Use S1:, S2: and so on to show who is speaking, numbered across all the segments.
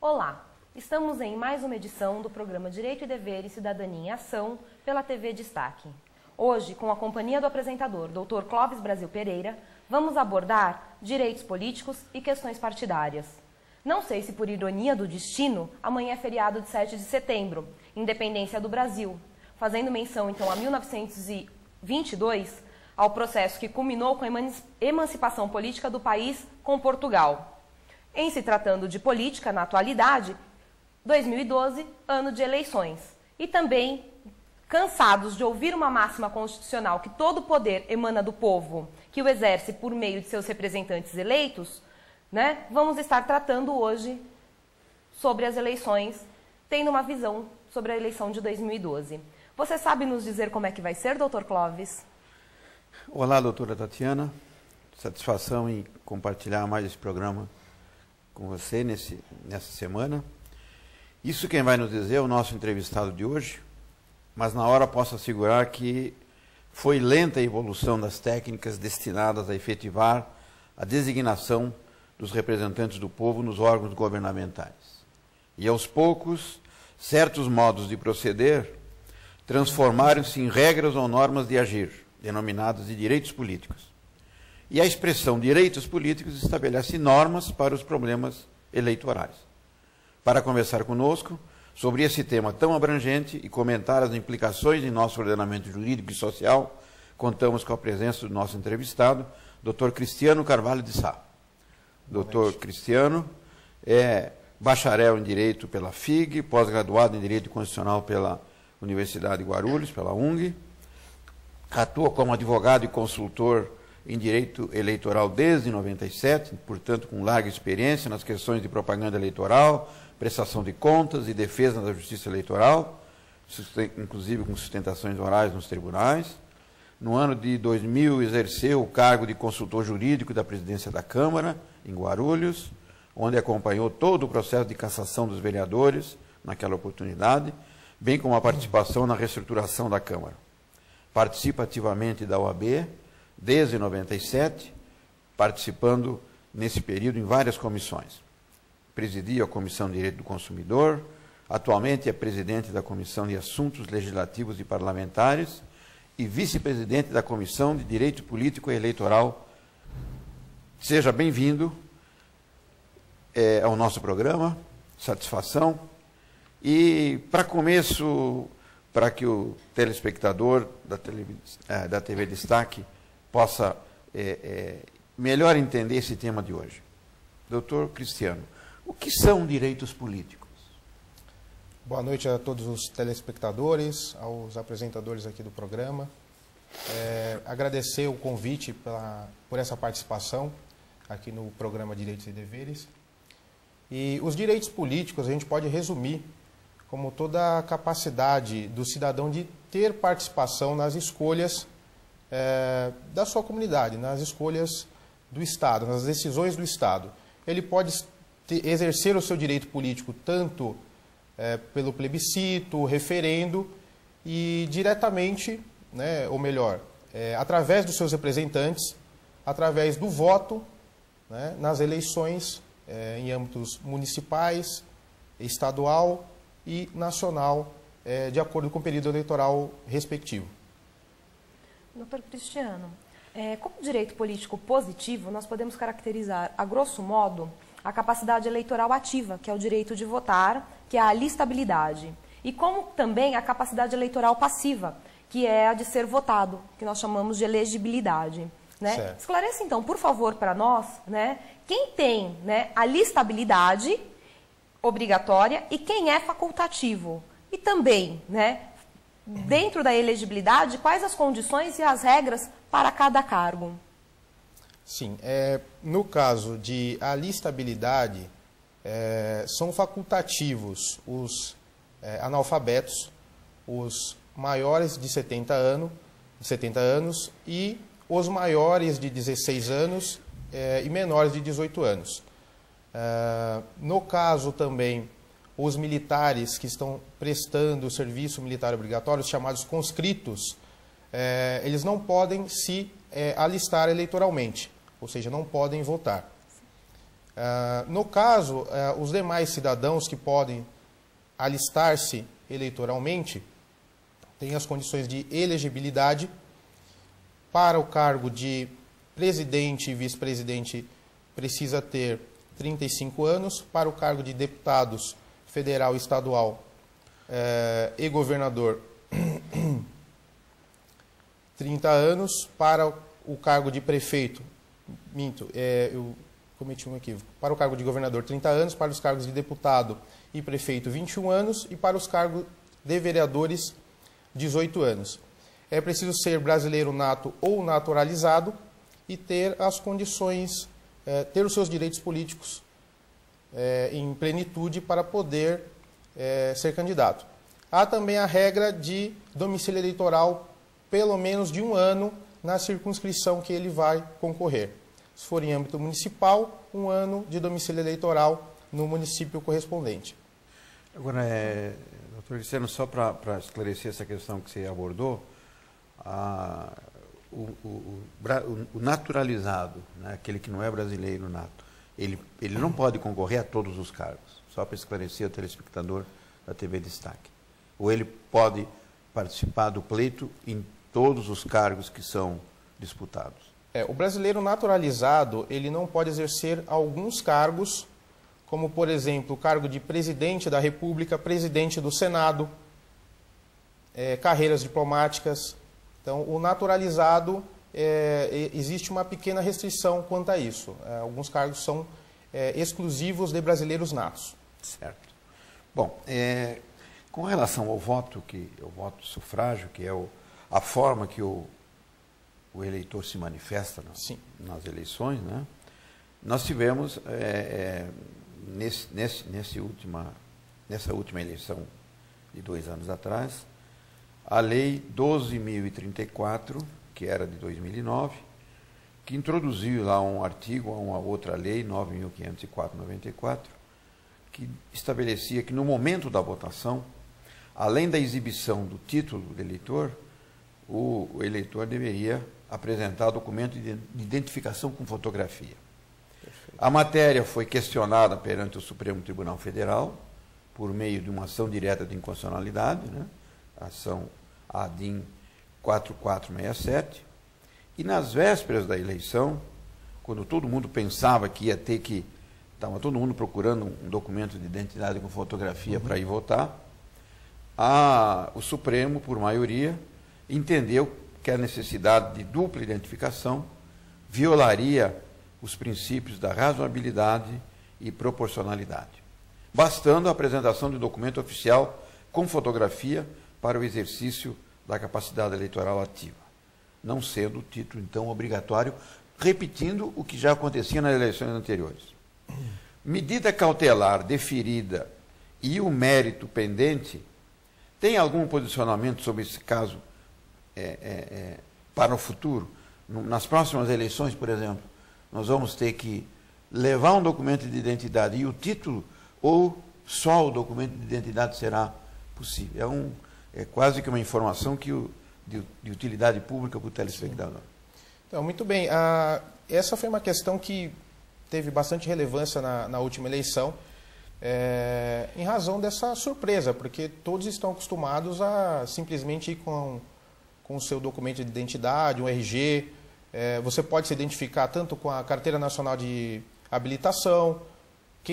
S1: Olá, estamos em mais uma edição do programa Direito e Dever e Cidadania em Ação pela TV Destaque. Hoje, com a companhia do apresentador Dr. Clóvis Brasil Pereira, vamos abordar direitos políticos e questões partidárias. Não sei se por ironia do destino, amanhã é feriado de 7 de setembro, independência do Brasil, fazendo menção então a 1922, ao processo que culminou com a emancipação política do país com Portugal. Em se tratando de política na atualidade, 2012, ano de eleições. E também, cansados de ouvir uma máxima constitucional que todo poder emana do povo, que o exerce por meio de seus representantes eleitos, vamos estar tratando hoje sobre as eleições, tendo uma visão sobre a eleição de 2012. Você sabe nos dizer como é que vai ser, doutor Clóvis?
S2: Olá, doutora Tatiana. Satisfação em compartilhar mais esse programa com você nessa semana. Isso quem vai nos dizer é o nosso entrevistado de hoje, mas na hora posso assegurar que foi lenta a evolução das técnicas destinadas a efetivar a designação dos representantes do povo nos órgãos governamentais. E aos poucos, certos modos de proceder transformaram-se em regras ou normas de agir, denominadas de direitos políticos. E a expressão direitos políticos estabelece normas para os problemas eleitorais. Para conversar conosco sobre esse tema tão abrangente e comentar as implicações em nosso ordenamento jurídico e social, contamos com a presença do nosso entrevistado, Dr. Cristiano Carvalho de Sá. Dr. Cristiano é bacharel em Direito pela FIG, pós-graduado em Direito Constitucional pela Universidade de Guarulhos, pela UNG, atua como advogado e consultor em Direito Eleitoral desde 97, portanto com larga experiência nas questões de propaganda eleitoral, prestação de contas e defesa da justiça eleitoral, inclusive com sustentações orais nos tribunais. No ano de 2000, exerceu o cargo de consultor jurídico da presidência da Câmara, em Guarulhos, onde acompanhou todo o processo de cassação dos vereadores, naquela oportunidade, bem como a participação na reestruturação da Câmara. Participa ativamente da OAB, desde 97, participando nesse período em várias comissões. Presidia a Comissão de Direito do Consumidor, atualmente é presidente da Comissão de Assuntos Legislativos e Parlamentares e vice-presidente da Comissão de Direito Político e Eleitoral. Seja bem-vindo ao nosso programa, satisfação. E, para começo, para que o telespectador da TV Destaque possa melhor entender esse tema de hoje. Doutor Cristiano, o que são direitos políticos?
S3: Boa noite a todos os telespectadores, aos apresentadores aqui do programa. Agradecer o convite por essa participação aqui no programa Direitos e Deveres. E os direitos políticos a gente pode resumir como toda a capacidade do cidadão de ter participação nas escolhas da sua comunidade, nas escolhas do Estado, nas decisões do Estado. Ele pode exercer o seu direito político tanto pelo plebiscito, referendo e diretamente, ou melhor, através dos seus representantes, através do voto, nas eleições em âmbitos municipais, estadual e nacional, de acordo com o período eleitoral respectivo.
S1: Doutor Cristiano, como direito político positivo, nós podemos caracterizar, a grosso modo, a capacidade eleitoral ativa, que é o direito de votar, que é a alistabilidade, e como também a capacidade eleitoral passiva, que é a de ser votado, que nós chamamos de elegibilidade. Esclareça, então, por favor, para nós, quem tem a listabilidade obrigatória e quem é facultativo. E também, dentro da elegibilidade, quais as condições e as regras para cada cargo?
S3: Sim, no caso de alistabilidade, são facultativos os analfabetos, os maiores de 70 anos e os maiores de 16 anos e menores de 18 anos. No caso também, os militares que estão prestando o serviço militar obrigatório, os chamados conscritos, eles não podem se alistar eleitoralmente, ou seja, não podem votar. No caso, os demais cidadãos que podem alistar-se eleitoralmente têm as condições de elegibilidade. Para o cargo de presidente e vice-presidente precisa ter 35 anos, para o cargo de deputados federal, estadual e governador 30 anos, para o cargo de prefeito, eu cometi um equívoco, para o cargo de governador 30 anos, para os cargos de deputado e prefeito 21 anos e para os cargos de vereadores 18 anos. É preciso ser brasileiro nato ou naturalizado e ter as condições, ter os seus direitos políticos em plenitude para poder ser candidato. Há também a regra de domicílio eleitoral pelo menos de 1 ano na circunscrição que ele vai concorrer. Se for em âmbito municipal, 1 ano de domicílio eleitoral no município correspondente.
S2: Agora, doutor Cristiano, só para esclarecer essa questão que você abordou, o naturalizado, né, aquele que não é brasileiro nato, ele não pode concorrer a todos os cargos, só para esclarecer o telespectador da TV Destaque. Ou ele pode participar do pleito em todos os cargos que são disputados.
S3: O brasileiro naturalizado, ele não pode exercer alguns cargos, como, por exemplo, o cargo de presidente da República, presidente do Senado, carreiras diplomáticas. Então, o naturalizado, existe uma pequena restrição quanto a isso. Alguns cargos são exclusivos de brasileiros natos.
S2: Certo. Bom, com relação ao voto, o voto sufrágio, que é a forma que o eleitor se manifesta nas eleições, né? Nós tivemos, nessa última eleição de 2 anos atrás, a Lei 12.034, que era de 2009, que introduziu lá um artigo, uma outra lei, 9.504/94, que estabelecia que no momento da votação, além da exibição do título do eleitor, o eleitor deveria apresentar documento de identificação com fotografia. Perfeito. A matéria foi questionada perante o Supremo Tribunal Federal por meio de uma ação direta de inconstitucionalidade, né? Ação ADIM 4467, e nas vésperas da eleição, quando todo mundo pensava que ia ter que, estava todo mundo procurando um documento de identidade com fotografia para ir votar, o Supremo, por maioria, entendeu que a necessidade de dupla identificação violaria os princípios da razoabilidade e proporcionalidade, bastando a apresentação de documento oficial com fotografia para o exercício da capacidade eleitoral ativa, não sendo o título, então, obrigatório, repetindo o que já acontecia nas eleições anteriores. Medida cautelar deferida e o mérito pendente, tem algum posicionamento sobre esse caso para o futuro? Nas próximas eleições, por exemplo, nós vamos ter que levar um documento de identidade e o título, ou só o documento de identidade será possível? É quase que uma informação de utilidade pública para o telespectador.
S3: Então, muito bem. Essa foi uma questão que teve bastante relevância na última eleição, em razão dessa surpresa, porque todos estão acostumados a simplesmente ir com o seu documento de identidade, um RG. Você pode se identificar tanto com a Carteira Nacional de Habilitação,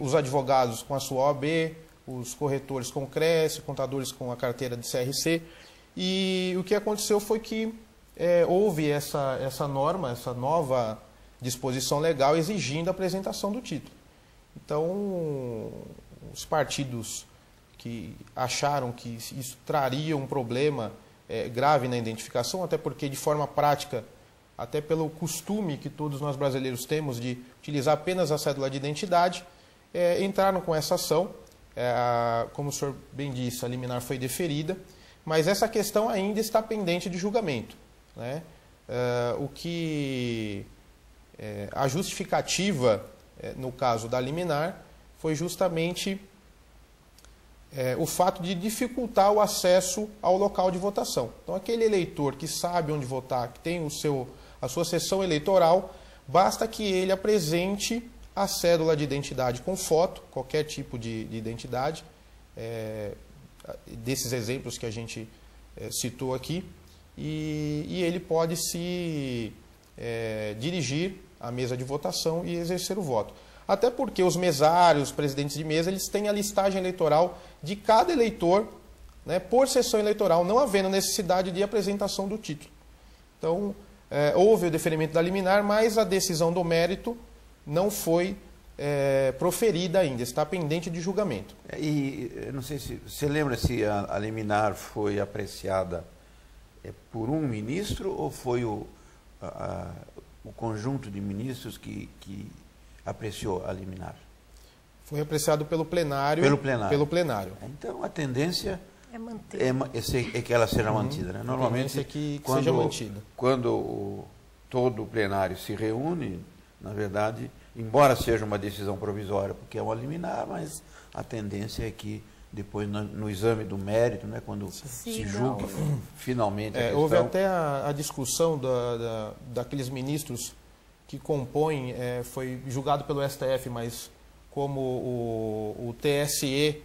S3: os advogados com a sua OAB, os corretores com o CRES, contadores com a carteira de CRC. E o que aconteceu foi que houve essa norma, essa nova disposição legal exigindo a apresentação do título. Então, os partidos que acharam que isso traria um problema grave na identificação, até porque, de forma prática, até pelo costume que todos nós brasileiros temos de utilizar apenas a cédula de identidade, entraram com essa ação. Como o senhor bem disse, a liminar foi deferida, mas essa questão ainda está pendente de julgamento, né? A justificativa, no caso da liminar, foi justamente o fato de dificultar o acesso ao local de votação. Então, aquele eleitor que sabe onde votar, que tem a sua sessão eleitoral, basta que ele apresente a cédula de identidade com foto, qualquer tipo de identidade, desses exemplos que a gente citou aqui, e ele pode se dirigir à mesa de votação e exercer o voto. Até porque os mesários, os presidentes de mesa, eles têm a listagem eleitoral de cada eleitor, né, por sessão eleitoral, não havendo necessidade de apresentação do título. Então, houve o deferimento da liminar, mas a decisão do mérito não foi proferida ainda, está pendente de julgamento.
S2: E não sei se você lembra se a liminar foi apreciada por um ministro ou foi o conjunto de ministros que apreciou a liminar?
S3: Foi apreciado pelo plenário. Pelo plenário.
S2: Então, a tendência
S1: é manter.
S2: É que ela seja mantida. Né? Normalmente,
S3: é que seja mantida.
S2: Quando todo o plenário se reúne, na verdade, embora seja uma decisão provisória, porque é uma liminar, mas a tendência é que depois, no exame do mérito, né, quando se julgue finalmente a questão...
S3: Houve até a discussão daqueles ministros que compõem, foi julgado pelo STF, mas como o TSE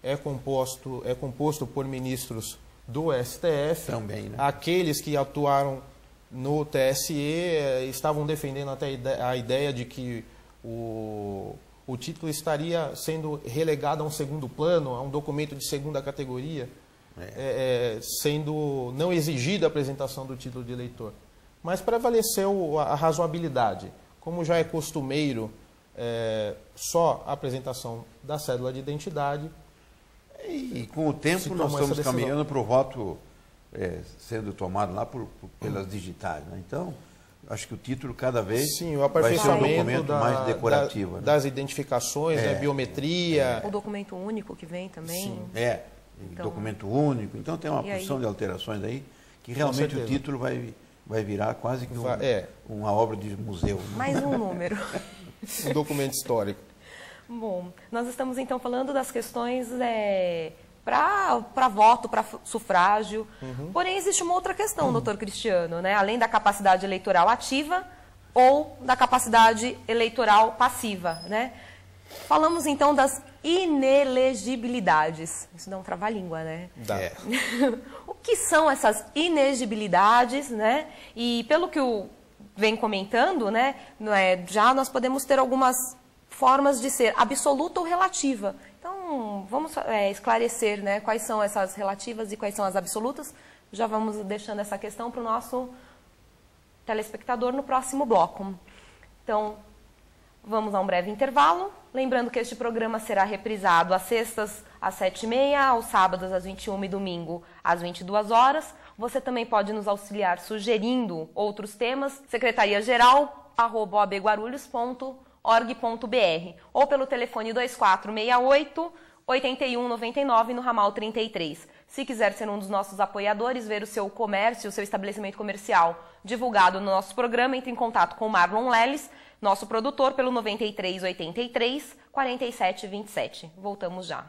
S3: é composto por ministros do STF,
S2: também, né?
S3: Aqueles que atuaram no TSE estavam defendendo até a ideia de que o título estaria sendo relegado a um segundo plano, a um documento de segunda categoria, sendo não exigida a apresentação do título de eleitor. Mas prevaleceu a razoabilidade. Como já é costumeiro só a apresentação da cédula de identidade.
S2: E com o tempo nós estamos caminhando para o voto sendo tomado lá pelas digitais. Né? Então, acho que o título cada vez
S3: o aperfeiçoamento
S2: vai ser um documento mais decorativo.
S3: Das identificações, biometria.
S1: O documento único que vem também.
S2: Sim. Então, documento único. Então tem uma porção de alterações aí que realmente o título vai virar quase que uma obra de museu. Né?
S1: Mais um número.
S3: Um documento histórico.
S1: Bom, nós estamos então falando das questões para voto, para sufrágio. Porém, existe uma outra questão, doutor Cristiano, né? Além da capacidade eleitoral ativa ou da capacidade eleitoral passiva, né? Falamos então das inelegibilidades. Isso dá um trava-língua, né?
S3: Dá.
S1: O que são essas inelegibilidades, né? E pelo que o vem comentando, né? Já nós podemos ter algumas formas de ser absoluta ou relativa. Então, vamos esclarecer, né, quais são essas relativas e quais são as absolutas. Já vamos deixando essa questão para o nosso telespectador no próximo bloco. Então, vamos a um breve intervalo. Lembrando que este programa será reprisado às sextas às 7h30, aos sábados às 21h e domingo às 22 horas. Você também pode nos auxiliar sugerindo outros temas, secretariageral@abguarulhos.org.br ou pelo telefone 2468-8199 no ramal 33. Se quiser ser um dos nossos apoiadores, ver o seu comércio, o seu estabelecimento comercial divulgado no nosso programa, entre em contato com o Marlon Leles, nosso produtor, pelo 9383 4727. Voltamos já.